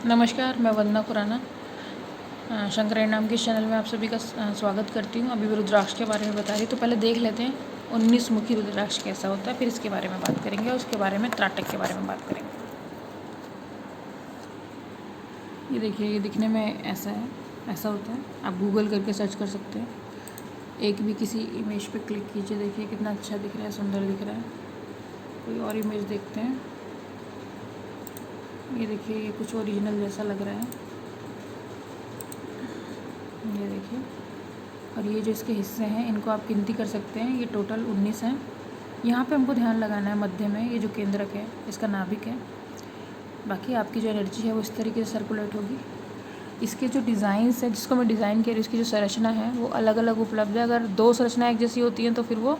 नमस्कार, मैं वंदना खुराना शंकरायण नाम के चैनल में आप सभी का स्वागत करती हूँ। अभी रुद्राक्ष के बारे में बता रही, तो पहले देख लेते हैं 19 मुखी रुद्राक्ष कैसा होता है, फिर इसके बारे में बात करेंगे और उसके बारे में त्राटक के बारे में बात करेंगे। ये देखिए, ये दिखने में ऐसा है, ऐसा होता है। आप गूगल करके सर्च कर सकते हैं। एक भी किसी इमेज पे क्लिक कीजिए, देखिए कितना अच्छा दिख रहा है, सुंदर दिख रहा है। कोई और इमेज देखते हैं। ये देखिए, ये कुछ ओरिजिनल जैसा लग रहा है, ये देखिए। और ये जो इसके हिस्से हैं, इनको आप गिनती कर सकते हैं। ये टोटल 19 हैं। यहाँ पे हमको ध्यान लगाना है मध्य में, ये जो केंद्रक है, इसका नाभिक है। बाकी आपकी जो एनर्जी है वो इस तरीके से सर्कुलेट होगी। इसके जो डिज़ाइंस है, जिसको मैं डिज़ाइन कह रही हूँ, उसकी जो संरचना है वो अलग अलग उपलब्ध है। अगर 2 संरचना एक जैसी होती हैं तो फिर वो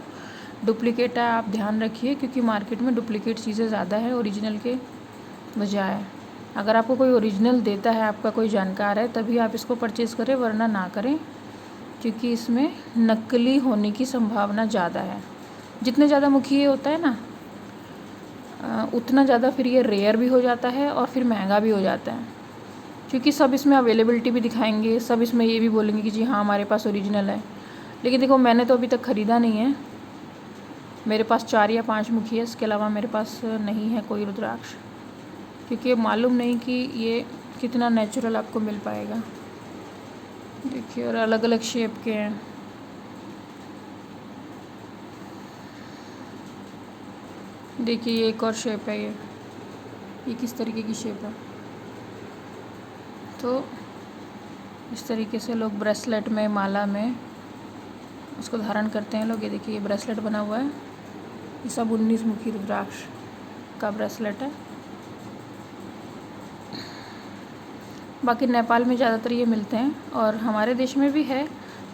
डुप्लीकेट है, आप ध्यान रखिए, क्योंकि मार्केट में डुप्लीकेट चीज़ें ज़्यादा है ओरिजिनल के बजाय। अगर आपको कोई ओरिजिनल देता है, आपका कोई जानकार है, तभी आप इसको परचेज़ करें, वरना ना करें, क्योंकि इसमें नकली होने की संभावना ज़्यादा है। जितने ज़्यादा मुखी ये होता है ना, उतना ज़्यादा फिर ये रेयर भी हो जाता है और फिर महंगा भी हो जाता है, क्योंकि सब इसमें अवेलेबिलिटी भी दिखाएंगे, सब इसमें ये भी बोलेंगे कि जी हाँ हमारे पास ओरिजिनल है। लेकिन देखो, मैंने तो अभी तक ख़रीदा नहीं है। मेरे पास 4 या 5 मुखी है, इसके अलावा मेरे पास नहीं है कोई रुद्राक्ष, क्योंकि मालूम नहीं कि ये कितना नेचुरल आपको मिल पाएगा। देखिए, और अलग अलग शेप के हैं। देखिए, ये एक और शेप है। ये किस तरीके की शेप है। तो इस तरीके से लोग ब्रेसलेट में, माला में उसको धारण करते हैं लोग। ये देखिए, ये ब्रेसलेट बना हुआ है। ये सब 19 मुखी रुद्राक्ष का ब्रेसलेट है। बाकी नेपाल में ज़्यादातर ये मिलते हैं, और हमारे देश में भी है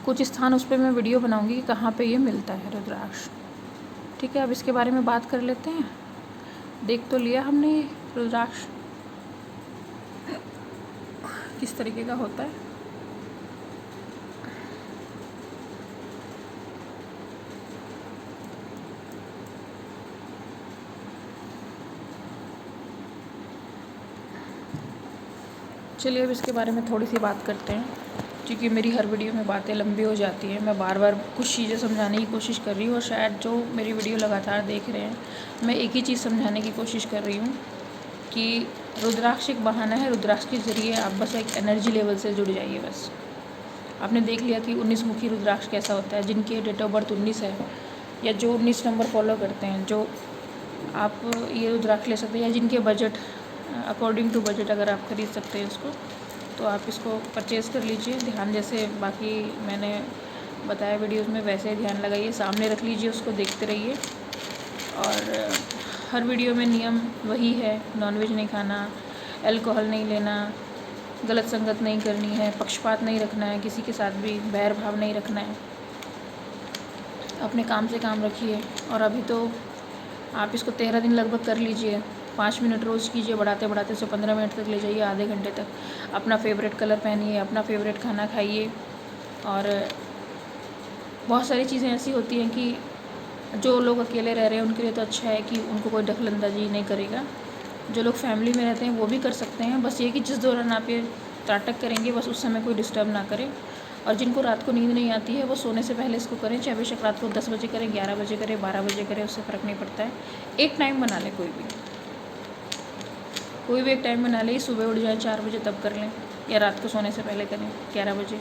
कुछ स्थान। उस पर मैं वीडियो बनाऊंगी कि कहाँ पे ये मिलता है रुद्राक्ष। ठीक है, अब इसके बारे में बात कर लेते हैं। देख तो लिया हमने ये रुद्राक्ष किस तरीके का होता है। चलिए, अब इसके बारे में थोड़ी सी बात करते हैं, क्योंकि मेरी हर वीडियो में बातें लंबी हो जाती हैं। मैं बार बार कुछ चीज़ें समझाने की कोशिश कर रही हूँ, और शायद जो मेरी वीडियो लगातार देख रहे हैं, मैं एक ही चीज़ समझाने की कोशिश कर रही हूँ कि रुद्राक्ष एक बहाना है। रुद्राक्ष के ज़रिए आप बस एक एनर्जी लेवल से जुड़ जाइए। बस आपने देख लिया कि 19 मुखी रुद्राक्ष कैसा होता है। जिनके डेट ऑफ बर्थ 19 है, या जो 19 नंबर फॉलो करते हैं, जो आप ये रुद्राक्ष ले सकते हैं, या जिनके बजट अकॉर्डिंग टू बजट अगर आप ख़रीद सकते हैं उसको, तो आप इसको परचेज़ कर लीजिए। ध्यान जैसे बाकी मैंने बताया वीडियोज़ में, वैसे ही ध्यान लगाइए, सामने रख लीजिए, उसको देखते रहिए। और हर वीडियो में नियम वही है, नॉनवेज नहीं खाना, अल्कोहल नहीं लेना, गलत संगत नहीं करनी है, पक्षपात नहीं रखना है, किसी के साथ भी बैर भाव नहीं रखना है, अपने काम से काम रखिए। और अभी तो आप इसको 13 दिन लगभग कर लीजिए। 5 मिनट रोज़ कीजिए, बढ़ाते बढ़ाते उसे 15 मिनट तक ले जाइए, आधे घंटे तक। अपना फेवरेट कलर पहनिए, अपना फेवरेट खाना खाइए। और बहुत सारी चीज़ें ऐसी होती हैं कि जो लोग अकेले रह रहे हैं उनके लिए तो अच्छा है कि उनको कोई दखलंदाजी नहीं करेगा। जो लोग फैमिली में रहते हैं वो भी कर सकते हैं। बस ये कि जिस दौरान आप ये त्राटक करेंगे, बस उस समय कोई डिस्टर्ब ना करें। और जिनको रात को नींद नहीं आती है, वो सोने से पहले इसको करें, चाहे बेशक रात को 10 बजे करें, 11 बजे करें, 12 बजे करें, उससे फ़र्क नहीं पड़ता है। एक टाइम बना लें, कोई भी एक टाइम बना लें। सुबह उठ जाए 4 बजे तब कर लें, या रात को सोने से पहले करें 11 बजे,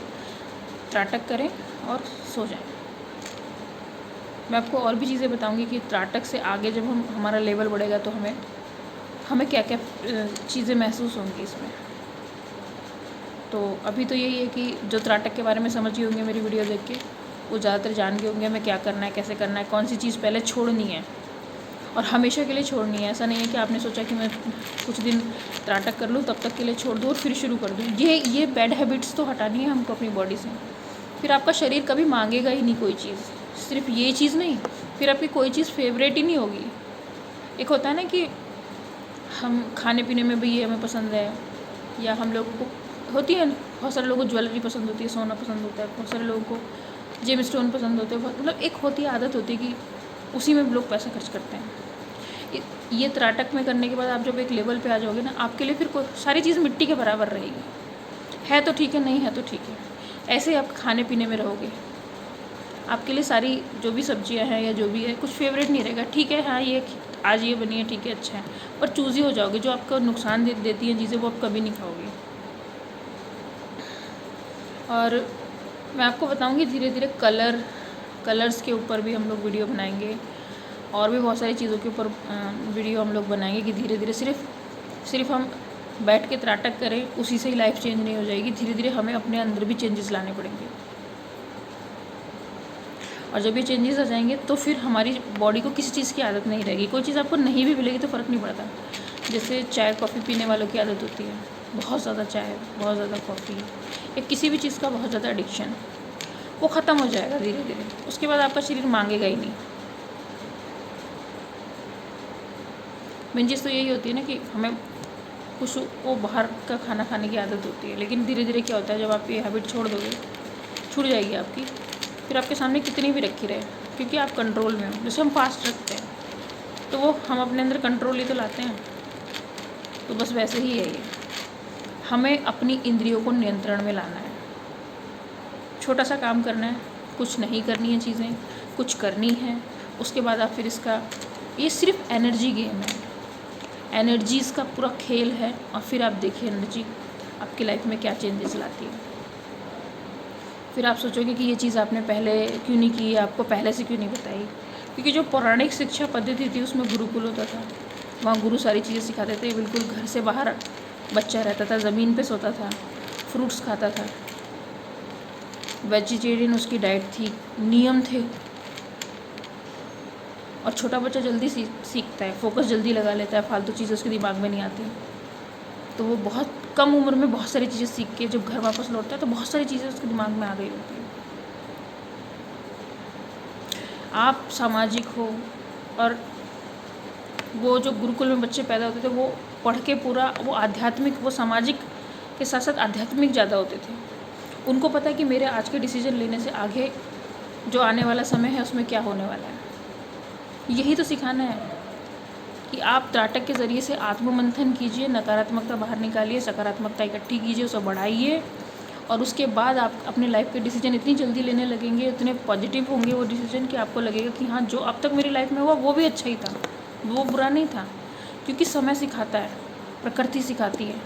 त्राटक करें और सो जाएं। मैं आपको और भी चीज़ें बताऊंगी कि त्राटक से आगे जब हमारा लेवल बढ़ेगा तो हमें क्या क्या चीज़ें महसूस होंगी इसमें। तो अभी तो यही है कि जो त्राटक के बारे में समझ गए होंगे मेरी वीडियो देख के, वो ज़्यादातर जान गए होंगे हमें क्या करना है, कैसे करना है, कौन सी चीज़ पहले छोड़नी है और हमेशा के लिए छोड़नी है। ऐसा नहीं है कि आपने सोचा कि मैं कुछ दिन त्राटक कर लूँ, तब तक के लिए छोड़ दूँ और फिर शुरू कर दूँ। ये बैड हैबिट्स तो हटानी है हमको अपनी बॉडी से। फिर आपका शरीर कभी मांगेगा ही नहीं कोई चीज़, सिर्फ ये चीज़ नहीं, फिर आपकी कोई चीज़ फेवरेट ही नहीं होगी। एक होता है ना कि हम खाने पीने में भी ये हमें पसंद है, या हम लोगों को होती है, बहुत सारे लोगों को ज्वेलरी पसंद होती है, सोना पसंद होता है, बहुत सारे लोगों को जेम स्टोन पसंद होते हैं, मतलब एक होती है, आदत होती है कि उसी में लोग पैसा खर्च करते हैं। ये त्राटक में करने के बाद आप जब एक लेवल पे आ जाओगे ना, आपके लिए फिर कोई सारी चीज़ मिट्टी के बराबर रहेगी। है तो ठीक है, नहीं है तो ठीक है, ऐसे ही आप खाने पीने में रहोगे। आपके लिए सारी जो भी सब्जियां हैं या जो भी है कुछ फेवरेट नहीं रहेगा। ठीक है, हाँ ये आज ये बनी है, ठीक है, अच्छा है, पर चूज़ी हो जाओगे। जो आपको नुकसान देती हैं चीज़ें वो आप कभी नहीं खाओगे। और मैं आपको बताऊंगी धीरे धीरे कलर्स के ऊपर भी हम लोग वीडियो बनाएंगे, और भी बहुत सारी चीज़ों के ऊपर वीडियो हम लोग बनाएंगे कि धीरे धीरे सिर्फ हम बैठ के त्राटक करें उसी से ही लाइफ चेंज नहीं हो जाएगी। धीरे धीरे हमें अपने अंदर भी चेंजेस लाने पड़ेंगे, और जब ये चेंजेस आ जाएंगे तो फिर हमारी बॉडी को किसी चीज़ की आदत नहीं रहेगी। कोई चीज़ आपको नहीं भी मिलेगी तो फ़र्क नहीं पड़ता। जैसे चाय कॉफ़ी पीने वालों की आदत होती है, बहुत ज़्यादा चाय, बहुत ज़्यादा कॉफ़ी, या किसी भी चीज़ का बहुत ज़्यादा एडिक्शन, वो ख़त्म हो जाएगा धीरे धीरे। उसके बाद आपका शरीर मांगेगा ही नहीं। मेन चीज़ तो यही होती है ना कि हमें कुछ वो बाहर का खाना खाने की आदत होती है, लेकिन धीरे धीरे क्या होता है, जब आप ये हैबिट छोड़ दोगे, छूट जाएगी आपकी, फिर आपके सामने कितनी भी रखी रहे, क्योंकि आप कंट्रोल में हो। जैसे हम फास्ट रखते हैं तो वो हम अपने अंदर कंट्रोल ही तो लाते हैं, तो बस वैसे ही है ये। हमें अपनी इंद्रियों को नियंत्रण में लाना है। छोटा सा काम करना है, कुछ नहीं करनी है चीज़ें, कुछ करनी है। उसके बाद आप फिर इसका, ये सिर्फ एनर्जी गेम है, एनर्जीज़ का पूरा खेल है। और फिर आप देखिए एनर्जी आपकी लाइफ में क्या चेंजेस लाती है। फिर आप सोचोगे कि ये चीज़ आपने पहले क्यों नहीं की, आपको पहले से क्यों नहीं बताई। क्योंकि जो पौराणिक शिक्षा पद्धति थी उसमें गुरुकुल होता था, वहाँ गुरु सारी चीज़ें सिखाते थे। बिल्कुल घर से बाहर बच्चा रहता था, ज़मीन पे सोता था, फ्रूट्स खाता था, वेजिटेरियन उसकी डाइट थी, नियम थे। और छोटा बच्चा जल्दी सीखता है, फोकस जल्दी लगा लेता है, फालतू चीज़ें उसके दिमाग में नहीं आती। तो वो बहुत कम उम्र में बहुत सारी चीज़ें सीख के जब घर वापस लौटता है तो बहुत सारी चीज़ें उसके दिमाग में आ गई होती है। आप सामाजिक हो, और वो जो गुरुकुल में बच्चे पैदा होते थे वो पढ़ के पूरा वो आध्यात्मिक, वो सामाजिक के साथ साथ आध्यात्मिक ज़्यादा होते थे। उनको पता है कि मेरे आज के डिसीजन लेने से आगे जो आने वाला समय है उसमें क्या होने वाला है। यही तो सिखाना है कि आप त्राटक के ज़रिए से आत्ममंथन कीजिए, नकारात्मकता बाहर निकालिए, सकारात्मकता इकट्ठी कीजिए, उसे बढ़ाइए, और उसके बाद आप अपने लाइफ के डिसीजन इतनी जल्दी लेने लगेंगे, इतने पॉजिटिव होंगे वो डिसीजन कि आपको लगेगा कि हाँ, जो अब तक मेरी लाइफ में हुआ वो भी अच्छा ही था, वो बुरा नहीं था। क्योंकि समय सिखाता है, प्रकृति सिखाती है।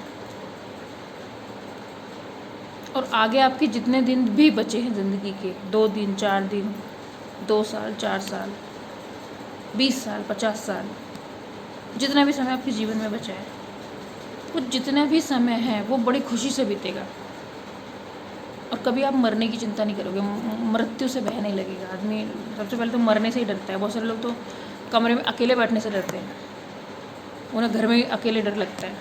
और आगे आपके जितने दिन भी बचे हैं ज़िंदगी के, 2 दिन, 4 दिन, 2 साल, 4 साल, 20 साल, 50 साल, जितना भी समय आपके जीवन में बचा है, वो जितना भी समय है वो बड़ी खुशी से बीतेगा। और कभी आप मरने की चिंता नहीं करोगे, मृत्यु से बह नहीं लगेगा। आदमी सबसे पहले तो मरने से ही डरता है। बहुत सारे लोग तो कमरे में अकेले बैठने से डरते हैं, उन्हें घर में अकेले डर लगता है।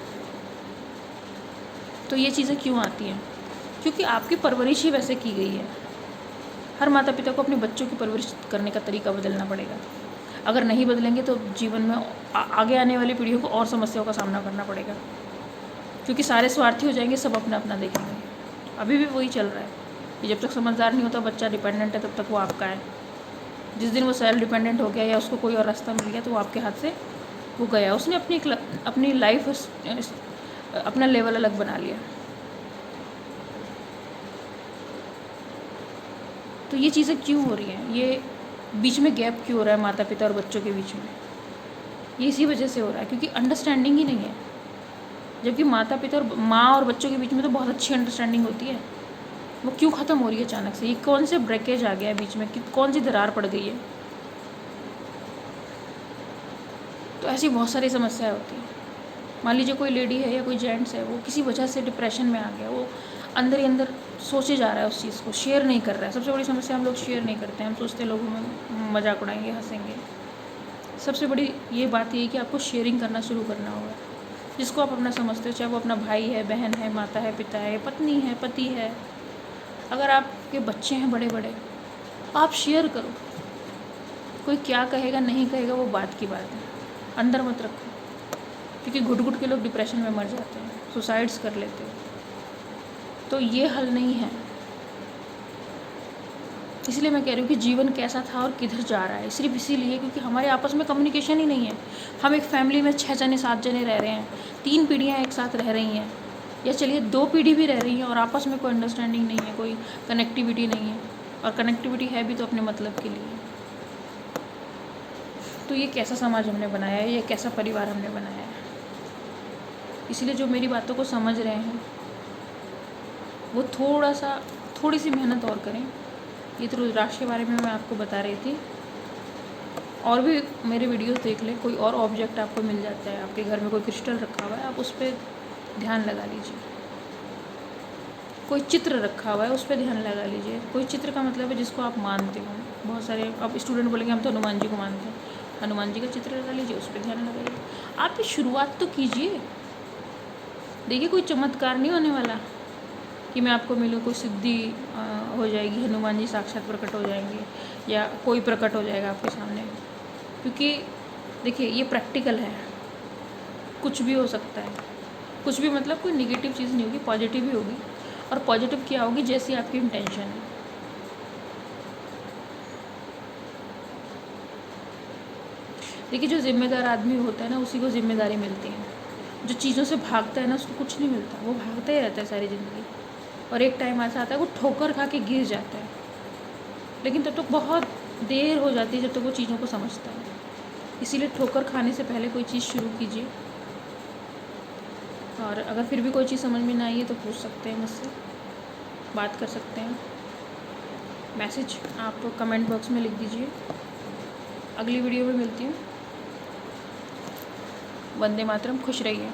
तो ये चीज़ें क्यों आती हैं? क्योंकि आपकी परवरिश ही वैसे की गई है। हर माता पिता को अपने बच्चों की परवरिश करने का तरीका बदलना पड़ेगा। अगर नहीं बदलेंगे तो जीवन में आगे आने वाली पीढ़ियों को और समस्याओं का सामना करना पड़ेगा, क्योंकि सारे स्वार्थी हो जाएंगे, सब अपना अपना देखेंगे। अभी भी वही चल रहा है कि जब तक समझदार नहीं होता बच्चा डिपेंडेंट है, तब तक वो आपका है। जिस दिन वो सेल्फ डिपेंडेंट हो गया या उसको कोई और रास्ता मिल गया तो वो आपके हाथ से वो गया, उसने अपनी लाइफ अपना लेवल अलग बना लिया। तो ये चीज़ें क्यों हो रही हैं, ये बीच में गैप क्यों हो रहा है माता पिता और बच्चों के बीच में? ये इसी वजह से हो रहा है क्योंकि अंडरस्टैंडिंग ही नहीं है। जबकि माता पिता और माँ और बच्चों के बीच में तो बहुत अच्छी अंडरस्टैंडिंग होती है, वो क्यों ख़त्म हो रही है अचानक से? ये कौन से ब्रेकेज आ गया है बीच में, कि कौन सी दरार पड़ गई है? तो ऐसी बहुत सारी समस्याएं होती हैं। मान लीजिए कोई लेडी है या कोई जेंट्स है, वो किसी वजह से डिप्रेशन में आ गया, वो अंदर ही अंदर सोचे जा रहा है, उस चीज़ को शेयर नहीं कर रहा है। सबसे बड़ी समस्या हम लोग शेयर नहीं करते हैं, हम सोचते हैं लोगों में मजाक उड़ाएंगे, हंसेंगे। सबसे बड़ी ये बात ये है कि आपको शेयरिंग करना शुरू करना होगा। जिसको आप अपना समझते हो, चाहे वो अपना भाई है, बहन है, माता है, पिता है, पत्नी है, पति है, अगर आपके बच्चे हैं बड़े बड़े, आप शेयर करो। कोई क्या कहेगा नहीं कहेगा वो बात की बात है, अंदर मत रखो। क्योंकि घुट घुट के लोग डिप्रेशन में मर जाते हैं, सुसाइड्स कर लेते हैं। तो ये हल नहीं है। इसलिए मैं कह रही हूँ कि जीवन कैसा था और किधर जा रहा है, सिर्फ इसीलिए क्योंकि हमारे आपस में कम्युनिकेशन ही नहीं है। हम एक फैमिली में 6 जने 7 जने रह रहे हैं, 3 पीढ़ियाँ एक साथ रह रही हैं, या चलिए 2 पीढ़ी भी रह रही हैं और आपस में कोई अंडरस्टैंडिंग नहीं है, कोई कनेक्टिविटी नहीं है, और कनेक्टिविटी है भी तो अपने मतलब के लिए। तो ये कैसा समाज हमने बनाया है, ये कैसा परिवार हमने बनाया है। इसलिए जो मेरी बातों को समझ रहे हैं वो थोड़ी सी मेहनत और करें। ये तो रुद्राक्ष के बारे में मैं आपको बता रही थी, और भी मेरे वीडियोस देख लें। कोई और ऑब्जेक्ट आपको मिल जाता है, आपके घर में कोई क्रिस्टल रखा हुआ है, आप उस पर ध्यान लगा लीजिए। कोई चित्र रखा हुआ है, उस पर ध्यान लगा लीजिए। कोई चित्र का मतलब है जिसको आप मानते हो। बहुत सारे अब स्टूडेंट बोलेंगे हम तो हनुमान जी को मानते हैं, हनुमान जी का चित्र लगा लीजिए, उस पर ध्यान लगाइए। आप ये शुरुआत तो कीजिए। देखिए कोई चमत्कार नहीं होने वाला कि मैं आपको मिलूँ, कोई सिद्धि हो जाएगी, हनुमान जी साक्षात प्रकट हो जाएंगे या कोई प्रकट हो जाएगा आपके सामने। क्योंकि देखिए ये प्रैक्टिकल है, कुछ भी हो सकता है। कुछ भी मतलब कोई निगेटिव चीज़ नहीं होगी, पॉजिटिव ही होगी। और पॉजिटिव क्या होगी, जैसी आपकी इंटेंशन है। देखिए जो जिम्मेदार आदमी होता है ना, उसी को जिम्मेदारी मिलती है। जो चीज़ों से भागता है ना, उसको कुछ नहीं मिलता, वो भागता ही रहता है सारी ज़िंदगी। और एक टाइम ऐसा आता है वो ठोकर खा के गिर जाता है, लेकिन तब तक बहुत देर हो जाती है जब तक वो चीज़ों को समझता है। इसीलिए ठोकर खाने से पहले कोई चीज़ शुरू कीजिए। और अगर फिर भी कोई चीज़ समझ में ना आई है तो पूछ सकते हैं मुझसे, बात कर सकते हैं। मैसेज आप कमेंट बॉक्स में लिख दीजिए। अगली वीडियो में मिलती हूँ। वंदे मातरम। खुश रहिए।